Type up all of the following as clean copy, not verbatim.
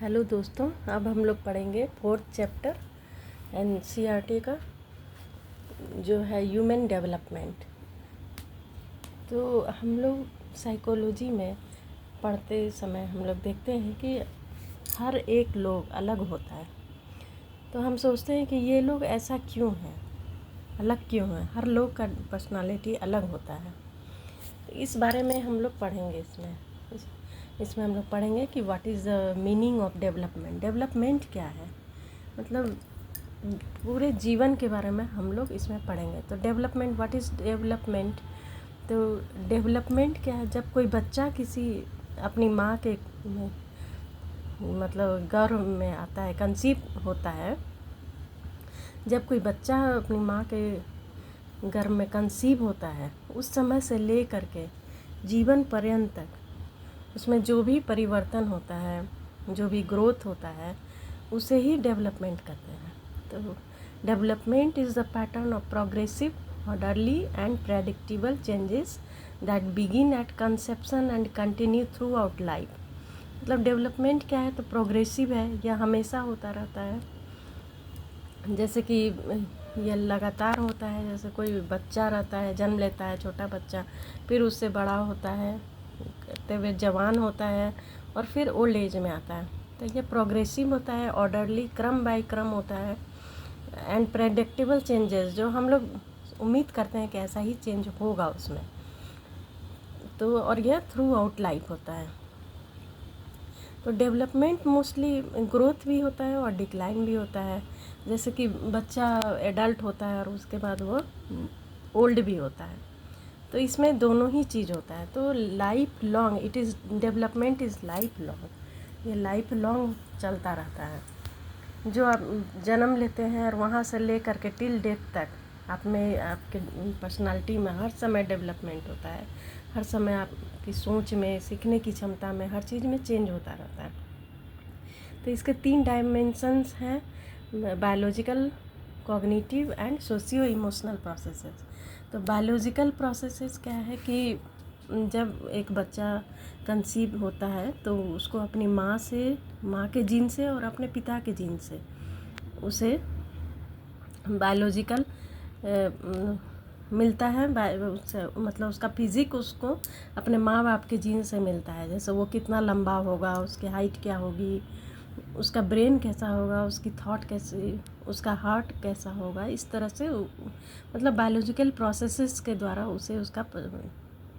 Hello दोस्तों, अब हम लोग पढ़ेंगे 4th चैप्टर एनसीईआरटी का जो है ह्यूमन डेवलपमेंट। तो हम लोग साइकोलॉजी में पढ़ते समय हम लोग देखते हैं कि हर एक लोग अलग होता है। तो हम सोचते हैं कि ये लोग ऐसा क्यों हैं, अलग क्यों हैं। हर लोग का पर्सनालिटी अलग होता है। तो इस बारे में हम लोग पढ़ेंगे इसमें हम लोग पढ़ेंगे कि what is the meaning of development. Development क्या है, मतलब पूरे जीवन के बारे में हम लोग इसमें पढ़ेंगे। तो डेवलपमेंट, व्हाट इज़ डेवलपमेंट। तो डेवलपमेंट क्या है, जब कोई बच्चा किसी अपनी माँ के मतलब गर्भ में आता है, कंसीव होता है। जब कोई बच्चा अपनी माँ के गर्भ में कंसीव होता है, उस समय से ले करके जीवन पर्यंत तक उसमें जो भी परिवर्तन होता है, जो भी ग्रोथ होता है, उसे ही डेवलपमेंट कहते हैं। तो development is the pattern of progressive, orderly and predictable changes that begin eight conception and continue through out life. मतलब डेवलपमेंट क्या है, तो प्रोग्रेसिव है, यह हमेशा होता रहता है। जैसे कि यह लगातार होता है। जैसे कोई बच्चा रहता है, जन्म लेता है छोटा बच्चा, फिर उससे बड़ा होता है, करते हुए जवान होता है, और फिर ओल्ड एज में आता है। तो ये प्रोग्रेसिव होता है, ऑर्डरली, क्रम बाय क्रम होता है, एंड प्रेडिक्टेबल चेंजेस, जो हम लोग उम्मीद करते हैं कि ऐसा ही चेंज होगा उसमें। तो और यह थ्रू आउट लाइफ होता है। तो डेवलपमेंट मोस्टली ग्रोथ भी होता है और डिक्लाइन भी होता है। जैसे कि बच्चा एडल्ट होता है और उसके बाद वो ओल्ड भी होता है। तो इसमें दोनों ही चीज़ होता है। तो life long it is, development is life long, ये लाइफ लॉन्ग चलता रहता है। जो आप जन्म लेते हैं और वहाँ से ले करके टिल डेथ तक आप में, आपके पर्सनालिटी में हर समय डेवलपमेंट होता है। हर समय आपकी सोच में, सीखने की क्षमता में, हर चीज़ में चेंज होता रहता है। तो इसके 3 डायमेंशंस हैं, biological, cognitive and socio emotional processes. तो बायोलॉजिकल प्रोसेसेस क्या है कि जब एक बच्चा कंसीव होता है तो उसको अपनी माँ के जीन से और अपने पिता के जीन से उसे बायोलॉजिकल मिलता है। मतलब उसका फिजिक उसको अपने माँ बाप के जीन से मिलता है। जैसे वो कितना लंबा होगा, उसकी हाइट क्या होगी, उसका ब्रेन कैसा होगा, उसकी थॉट कैसी, उसका हार्ट कैसा होगा, इस तरह से मतलब बायोलॉजिकल प्रोसेसेस के द्वारा उसे उसका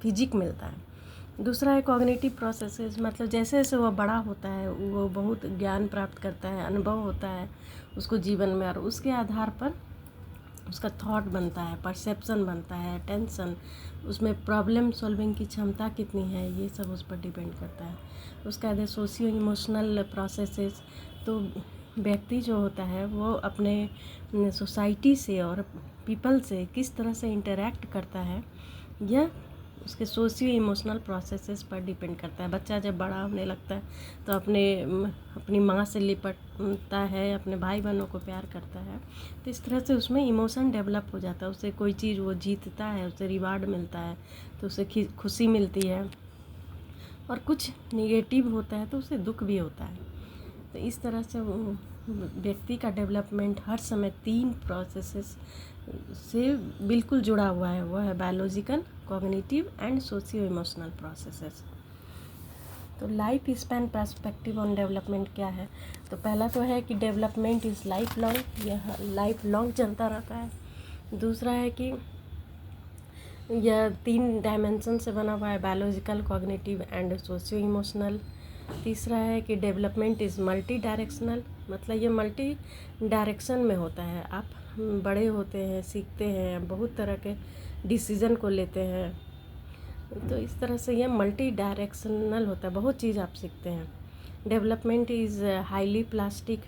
फिजिक मिलता है। दूसरा है कॉग्निटिव प्रोसेसेस, मतलब जैसे जैसे वो बड़ा होता है वो बहुत ज्ञान प्राप्त करता है, अनुभव होता है उसको जीवन में, और उसके आधार पर उसका थॉट बनता है, परसेप्शन बनता है, टेंशन, उसमें प्रॉब्लम सॉल्विंग की क्षमता कितनी है, ये सब उस पर डिपेंड करता है। उसका है सोशियो इमोशनल प्रोसेसेस। तो व्यक्ति जो होता है वो अपने सोसाइटी से और पीपल से किस तरह से इंटरेक्ट करता है, यह उसके सोशियो इमोशनल प्रोसेसेस पर डिपेंड करता है। बच्चा जब बड़ा होने लगता है तो अपनी माँ से लिपटता है, अपने भाई बहनों को प्यार करता है। तो इस तरह से उसमें इमोशन डेवलप हो जाता है। उसे कोई चीज़ वो जीतता है, उसे रिवार्ड मिलता है तो उसे खुशी मिलती है, और कुछ निगेटिव होता है तो उसे दुख भी होता है। तो इस तरह से वो व्यक्ति का डेवलपमेंट हर समय 3 प्रोसेसेस से बिल्कुल जुड़ा हुआ है। वो है biological, cognitive and socio emotional processes. तो life span perspective on development क्या है, तो पहला तो है कि डेवलपमेंट इज़ लाइफ लॉन्ग, यह लाइफ लॉन्ग चलता रहता है। दूसरा है कि यह 3 डायमेंशन से बना हुआ है, biological, cognitive and socio emotional. तीसरा है कि डेवलपमेंट इज़ मल्टी डायरेक्शनल, मतलब ये मल्टी डायरेक्शन में होता है। आप बड़े होते हैं, सीखते हैं, बहुत तरह के डिसीज़न को लेते हैं। तो इस तरह से ये मल्टी डायरेक्शनल होता है, बहुत चीज़ आप सीखते हैं। डेवलपमेंट इज़ हाईली प्लास्टिक,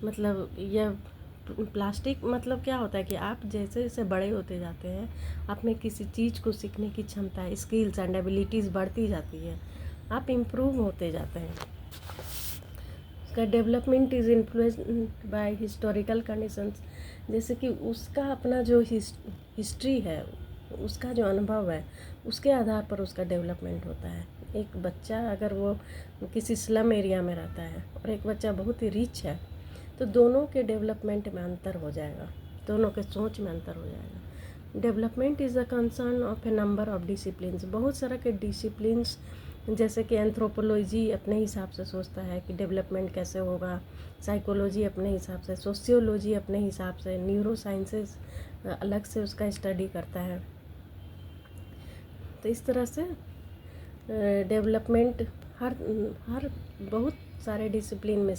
मतलब यह प्लास्टिक मतलब क्या होता है कि आप जैसे जैसे बड़े होते जाते हैं, आप में किसी चीज़ को सीखने की क्षमता, स्किल्स एंड एबिलिटीज़ बढ़ती जाती है, आप इम्प्रूव होते जाते हैं। उसका development is influenced by historical conditions, जैसे कि उसका अपना जो हिस्ट्री है, उसका जो अनुभव है उसके आधार पर उसका डेवलपमेंट होता है। एक बच्चा अगर वो किसी स्लम एरिया में रहता है और एक बच्चा बहुत ही रिच है, तो दोनों के डेवलपमेंट में अंतर हो जाएगा, दोनों के सोच में अंतर हो जाएगा। Development is a concern of A number of disciplines, बहुत सारा के डिसिप्लिन्स, जैसे कि एंथ्रोपोलॉजी अपने हिसाब से सोचता है कि डेवलपमेंट कैसे होगा, साइकोलॉजी अपने हिसाब से, सोशियोलॉजी अपने हिसाब से, न्यूरो साइंसेस अलग से उसका स्टडी करता है। तो इस तरह से डेवलपमेंट हर हर बहुत सारे डिसिप्लिन में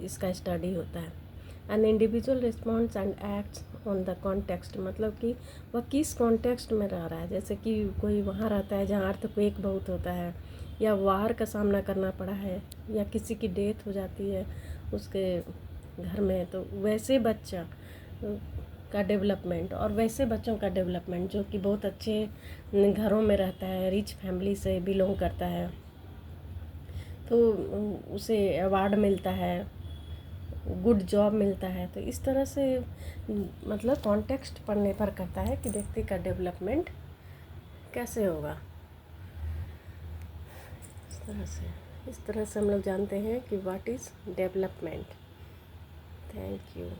इसका स्टडी होता है। An individual response and acts on the context, मतलब कि वह किस कॉन्टेक्स्ट में रह रहा है। जैसे कि कोई वहाँ रहता है जहाँ अर्थक्वेक बहुत होता है, या वार का सामना करना पड़ा है, या किसी की डेथ हो जाती है उसके घर में, तो वैसे बच्चा का डेवलपमेंट और वैसे बच्चों का डेवलपमेंट जो कि बहुत अच्छे घरों में रहता है, रिच फैमिली से बिलोंग करता है, तो उसे अवार्ड मिलता है, गुड जॉब मिलता है। तो इस तरह से मतलब कॉन्टेक्स्ट पर निर्भर करता है कि व्यक्ति का डेवलपमेंट कैसे होगा। इस तरह से हम लोग जानते हैं कि what is development. Thank you.